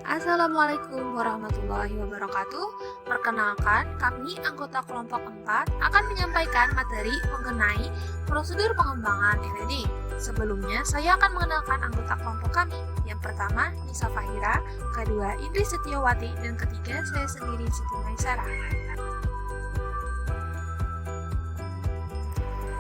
Assalamualaikum warahmatullahi wabarakatuh. Perkenalkan, kami anggota kelompok 4 akan menyampaikan materi mengenai prosedur pengembangan LED. Sebelumnya, saya akan mengenalkan anggota kelompok kami. Yang pertama, Nisa Fahira, kedua, Indri Setiawati, dan ketiga, saya sendiri, Siti Maisarah.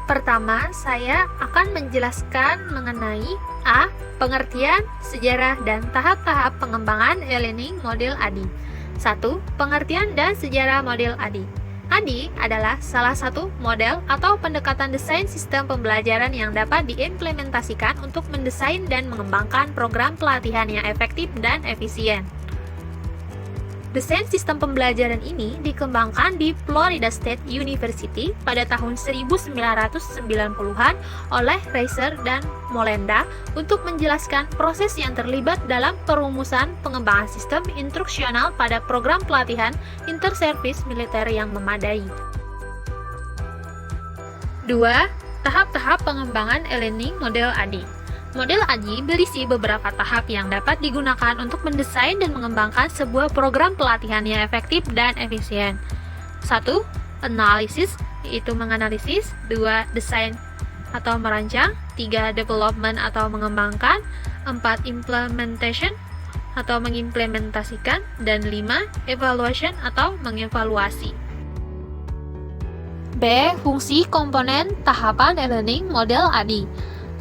Pertama, saya akan menjelaskan mengenai A. Pengertian, sejarah, dan tahap-tahap pengembangan e-learning model ADI. 1. Pengertian dan sejarah model ADI. ADI adalah salah satu model atau pendekatan desain sistem pembelajaran yang dapat diimplementasikan untuk mendesain dan mengembangkan program pelatihan yang efektif dan efisien. Desain sistem pembelajaran ini dikembangkan di Florida State University pada tahun 1990-an oleh Reiser dan Molenda untuk menjelaskan proses yang terlibat dalam perumusan pengembangan sistem instruksional pada program pelatihan interservice militer yang memadai. 2. Tahap-tahap pengembangan e-learning model ADI. Model ADI berisi beberapa tahap yang dapat digunakan untuk mendesain dan mengembangkan sebuah program pelatihan yang efektif dan efisien. 1. Analisis, yaitu menganalisis. 2. Desain atau merancang. 3. Development atau mengembangkan. 4. Implementation atau mengimplementasikan. Dan 5. Evaluation atau mengevaluasi. B. Fungsi komponen tahapan e-learning model ADI.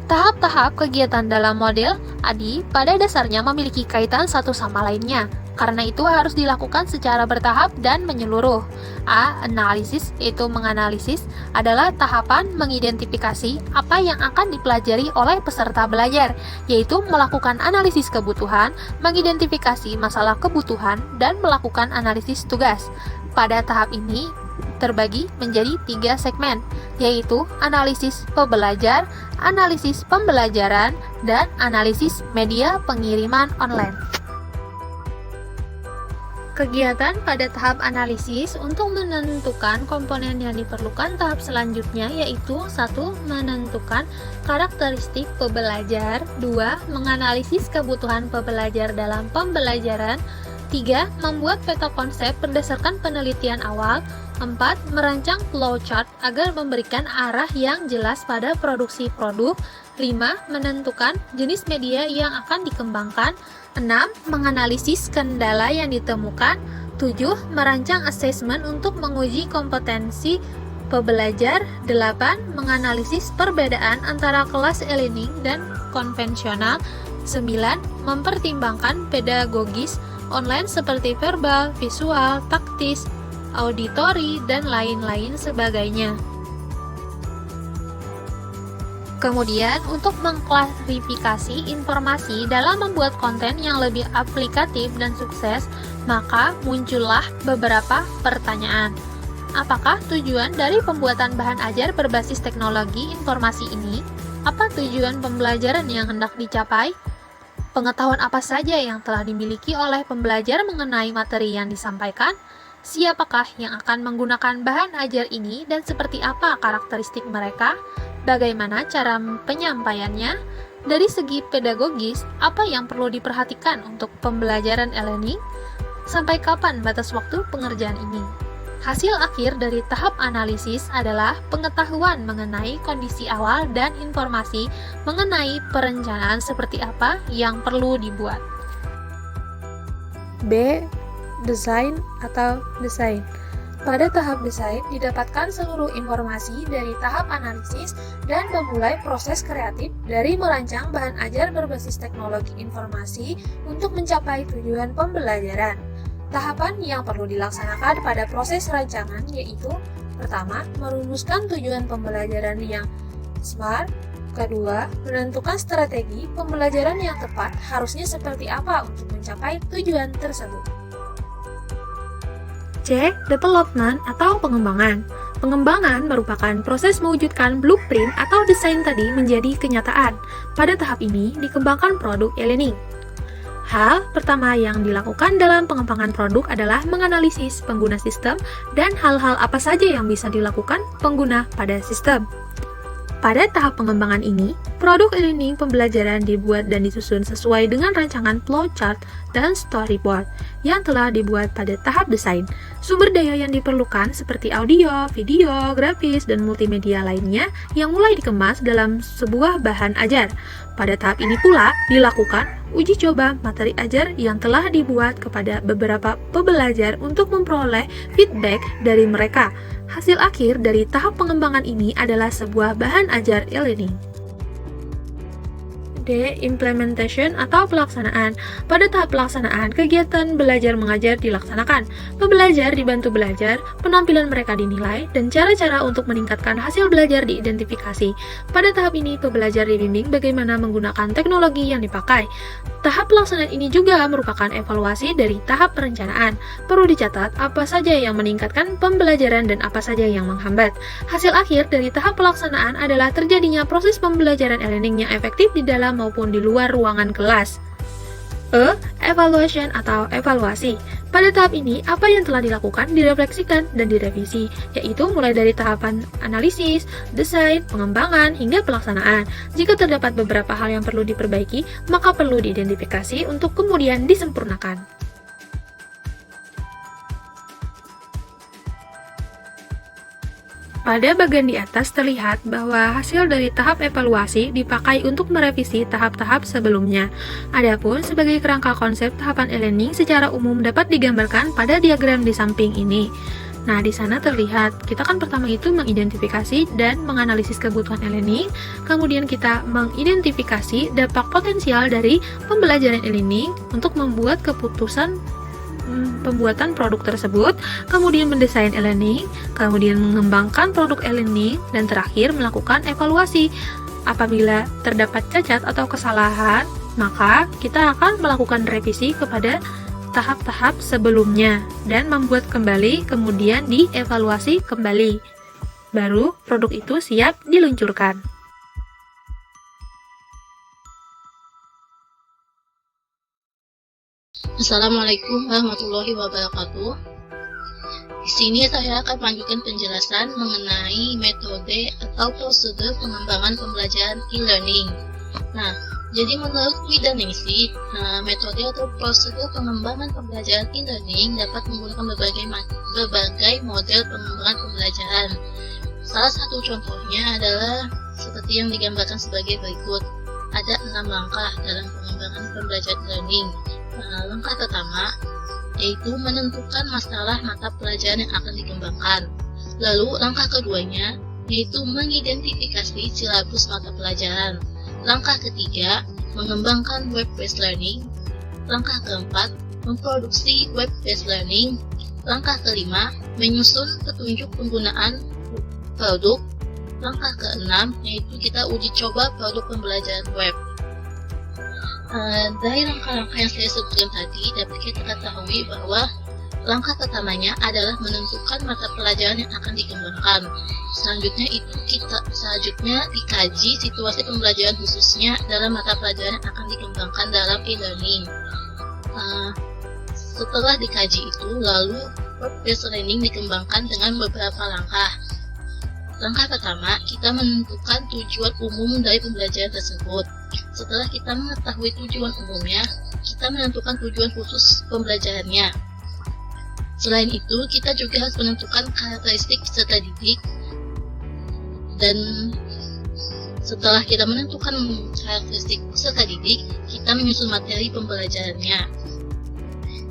Tahap-tahap kegiatan dalam model ADI pada dasarnya memiliki kaitan satu sama lainnya. Karena itu harus dilakukan secara bertahap dan menyeluruh. A. Analisis, yaitu menganalisis, adalah tahapan mengidentifikasi apa yang akan dipelajari oleh peserta belajar, yaitu melakukan analisis kebutuhan, mengidentifikasi masalah kebutuhan, dan melakukan analisis tugas. Pada tahap ini, terbagi menjadi 3 segmen, yaitu analisis pembelajar, analisis pembelajaran, dan analisis media pengiriman online. Kegiatan pada tahap analisis untuk menentukan komponen yang diperlukan tahap selanjutnya yaitu 1. Menentukan karakteristik pembelajar, 2. Menganalisis kebutuhan pembelajar dalam pembelajaran, 3. Membuat peta konsep berdasarkan penelitian awal, 4. Merancang flowchart agar memberikan arah yang jelas pada produksi produk, 5. Menentukan jenis media yang akan dikembangkan, 6. Menganalisis kendala yang ditemukan, 7. Merancang asesmen untuk menguji kompetensi pembelajar, 8. Menganalisis perbedaan antara kelas e-learning dan konvensional, 9. Mempertimbangkan pedagogis online seperti verbal, visual, taktis, auditori, dan lain-lain sebagainya. Kemudian, untuk mengklarifikasi informasi dalam membuat konten yang lebih aplikatif dan sukses, maka muncullah beberapa pertanyaan. Apakah tujuan dari pembuatan bahan ajar berbasis teknologi informasi ini? Apa tujuan pembelajaran yang hendak dicapai? Pengetahuan apa saja yang telah dimiliki oleh pembelajar mengenai materi yang disampaikan? Siapakah yang akan menggunakan bahan ajar ini dan seperti apa karakteristik mereka? Bagaimana cara penyampaiannya? Dari segi pedagogis, apa yang perlu diperhatikan untuk pembelajaran e-learning? Sampai kapan batas waktu pengerjaan ini? Hasil akhir dari tahap analisis adalah pengetahuan mengenai kondisi awal dan informasi mengenai perencanaan seperti apa yang perlu dibuat. B. Desain atau desain. Pada tahap desain, didapatkan seluruh informasi dari tahap analisis dan memulai proses kreatif dari merancang bahan ajar berbasis teknologi informasi untuk mencapai tujuan pembelajaran. Tahapan yang perlu dilaksanakan pada proses rancangan yaitu: pertama, merumuskan tujuan pembelajaran yang SMART. Kedua, menentukan strategi pembelajaran yang tepat harusnya seperti apa untuk mencapai tujuan tersebut. C. Development atau pengembangan. Pengembangan merupakan proses mewujudkan blueprint atau desain tadi menjadi kenyataan. Pada tahap ini, dikembangkan produk e-learning. Hal pertama yang dilakukan dalam pengembangan produk adalah menganalisis pengguna sistem dan hal-hal apa saja yang bisa dilakukan pengguna pada sistem. Pada tahap pengembangan ini, Produk e-learning pembelajaran dibuat dan disusun sesuai dengan rancangan flowchart dan storyboard yang telah dibuat pada tahap desain. Sumber daya yang diperlukan seperti audio, video, grafis, dan multimedia lainnya yang mulai dikemas dalam sebuah bahan ajar. Pada tahap ini pula dilakukan uji coba materi ajar yang telah dibuat kepada beberapa pembelajar untuk memperoleh feedback dari mereka. Hasil akhir dari tahap pengembangan ini adalah sebuah bahan ajar e-learning. D. Implementation atau pelaksanaan. Pada tahap pelaksanaan, kegiatan belajar mengajar dilaksanakan. Pembelajar dibantu belajar, penampilan mereka dinilai, dan cara-cara untuk meningkatkan hasil belajar diidentifikasi. Pada tahap ini, pembelajar dibimbing bagaimana menggunakan teknologi yang dipakai. Tahap pelaksanaan ini juga merupakan evaluasi dari tahap perencanaan. Perlu dicatat apa saja yang meningkatkan pembelajaran dan apa saja yang menghambat. Hasil akhir dari tahap pelaksanaan adalah terjadinya proses pembelajaran e-learning yang efektif di dalam maupun di luar ruangan kelas. E. Evaluation atau evaluasi. Pada tahap ini, apa yang telah dilakukan direfleksikan dan direvisi, yaitu mulai dari tahapan analisis, desain, pengembangan, hingga pelaksanaan. Jika terdapat beberapa hal yang perlu diperbaiki, maka perlu diidentifikasi untuk kemudian disempurnakan. Pada bagian di atas terlihat bahwa hasil dari tahap evaluasi dipakai untuk merevisi tahap-tahap sebelumnya. Adapun sebagai kerangka konsep tahapan e-learning secara umum dapat digambarkan pada diagram di samping ini. Nah, di sana terlihat, kita kan pertama itu mengidentifikasi dan menganalisis kebutuhan e-learning, kemudian kita mengidentifikasi dampak potensial dari pembelajaran e-learning untuk membuat keputusan pembuatan produk tersebut, kemudian mendesain e-learning, kemudian mengembangkan produk e-learning, dan terakhir melakukan evaluasi. Apabila terdapat cacat atau kesalahan, maka kita akan melakukan revisi kepada tahap-tahap sebelumnya dan membuat kembali, kemudian dievaluasi kembali. Baru produk itu siap diluncurkan. Assalamualaikum warahmatullahi wabarakatuh. Di sini saya akan melanjutkan penjelasan mengenai metode atau prosedur pengembangan pembelajaran e-learning. Nah, jadi menurut Widanesi, metode atau prosedur pengembangan pembelajaran e-learning dapat menggunakan berbagai model pengembangan pembelajaran. Salah satu contohnya adalah seperti yang digambarkan sebagai berikut. Ada 6 langkah dalam pengembangan pembelajaran e-learning. Langkah pertama yaitu menentukan masalah mata pelajaran yang akan dikembangkan. Lalu langkah keduanya yaitu mengidentifikasi silabus mata pelajaran. Langkah ketiga mengembangkan web-based learning. Langkah keempat memproduksi web-based learning. Langkah kelima menyusun petunjuk penggunaan produk. Langkah keenam yaitu kita uji coba produk pembelajaran web. Dari langkah-langkah yang saya sebutkan tadi, dapat kita ketahui bahwa langkah pertamanya adalah menentukan mata pelajaran yang akan dikembangkan. Selanjutnya dikaji situasi pembelajaran khususnya dalam mata pelajaran yang akan dikembangkan dalam e-learning. Setelah dikaji itu, lalu web-based learning dikembangkan dengan beberapa langkah. Langkah pertama, kita menentukan tujuan umum dari pembelajaran tersebut. Setelah kita mengetahui tujuan umumnya, kita menentukan tujuan khusus pembelajarannya. Selain itu, kita juga harus menentukan karakteristik peserta didik. Dan setelah kita menentukan karakteristik peserta didik, kita menyusun materi pembelajarannya.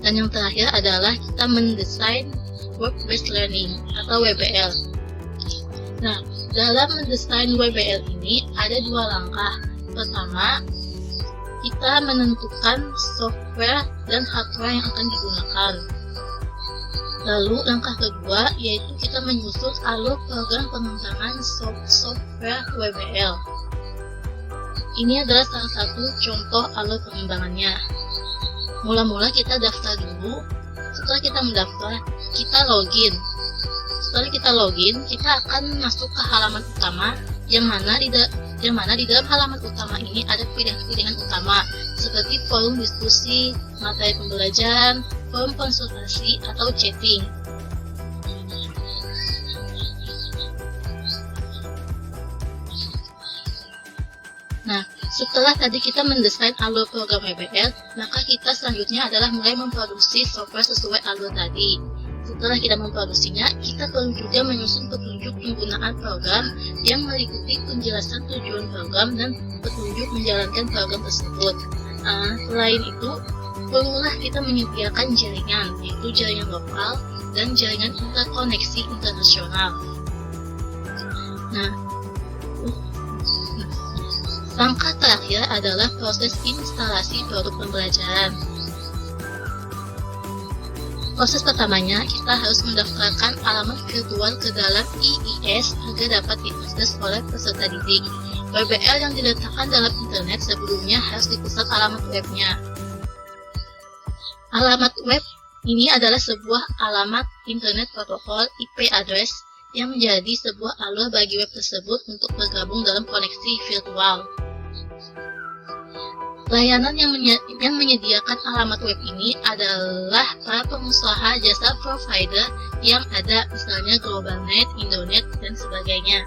Dan yang terakhir adalah kita mendesain work-based learning atau WBL. Nah, dalam mendesain WBL ini ada 2 langkah. Pertama, kita menentukan software dan hardware yang akan digunakan. Lalu langkah kedua yaitu kita menyusun alur program pengembangan software WBL. Ini adalah salah satu contoh alur pengembangannya. Mula-mula kita daftar dulu. Setelah kita mendaftar, kita login. Setelah kita login, kita akan masuk ke halaman utama yang mana di dalam halaman utama ini ada pilihan-pilihan utama seperti forum diskusi, materi pembelajaran, forum konsultasi, atau chatting. Setelah tadi kita mendesain alur program WBL, maka kita selanjutnya adalah mulai memproduksi software sesuai alur tadi. Setelah kita memproduksinya, kita perlu juga menyusun petunjuk penggunaan program yang meliputi penjelasan tujuan program dan petunjuk menjalankan program tersebut. Selain itu, perlulah kita menyediakan jaringan, yaitu jaringan lokal dan jaringan interkoneksi internasional. Langkah terakhir adalah proses instalasi produk pembelajaran. Proses pertamanya, kita harus mendaftarkan alamat virtual ke dalam IIS agar dapat diakses oleh peserta didik. WBL yang diletakkan dalam internet sebelumnya harus dipusat alamat webnya. Alamat web ini adalah sebuah alamat internet protokol IP address yang menjadi sebuah alur bagi web tersebut untuk bergabung dalam koneksi virtual. Layanan yang menyediakan alamat web ini adalah para pengusaha jasa provider yang ada, misalnya GlobalNet, Indonet, dan sebagainya.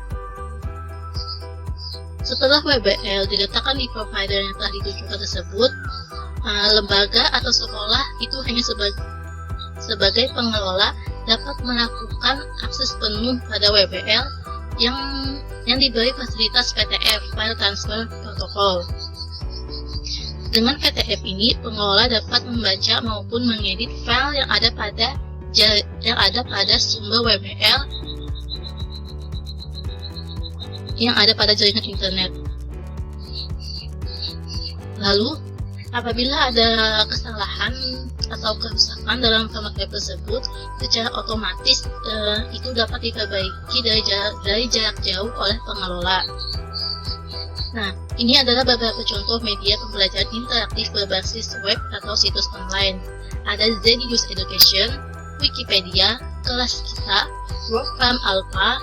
Setelah WBL diletakkan di provider yang telah ditujukan tersebut, lembaga atau sekolah itu hanya sebagai pengelola dapat melakukan akses penuh pada WBL yang diberi fasilitas PTF, File Transfer Protocol. Dengan PTF ini, pengelola dapat membaca maupun mengedit file yang ada pada sumber WBL yang ada pada jaringan internet. Lalu, apabila ada kesalahan atau kerusakan dalam format web tersebut, secara otomatis itu dapat diperbaiki dari jarak jauh oleh pengelola. Nah, ini adalah beberapa contoh media pembelajaran interaktif berbasis web atau situs online. Ada Zenius Education, Wikipedia, Kelas Kita, Wolfram Alpha,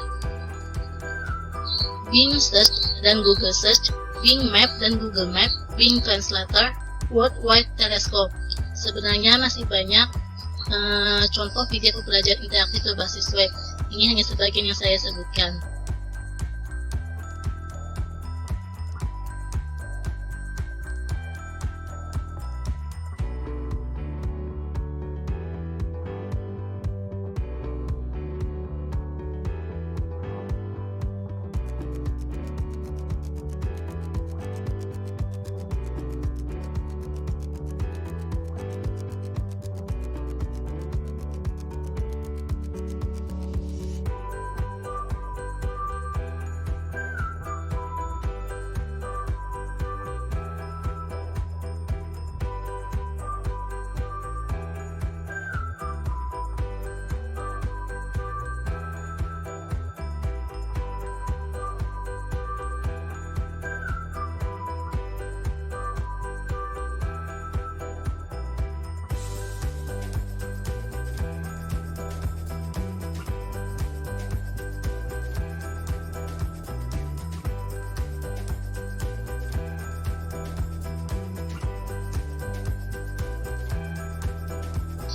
Bing Search dan Google Search, Bing Map dan Google Map, Bing Translator, Worldwide Telescope. Sebenarnya masih banyak contoh video pembelajaran interaktif berbasis web. Ini hanya sebagian yang saya sebutkan.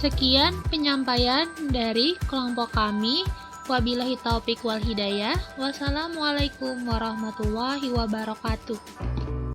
Sekian penyampaian dari kelompok kami. Wabillahi taufik wal hidayah. Wassalamualaikum warahmatullahi wabarakatuh.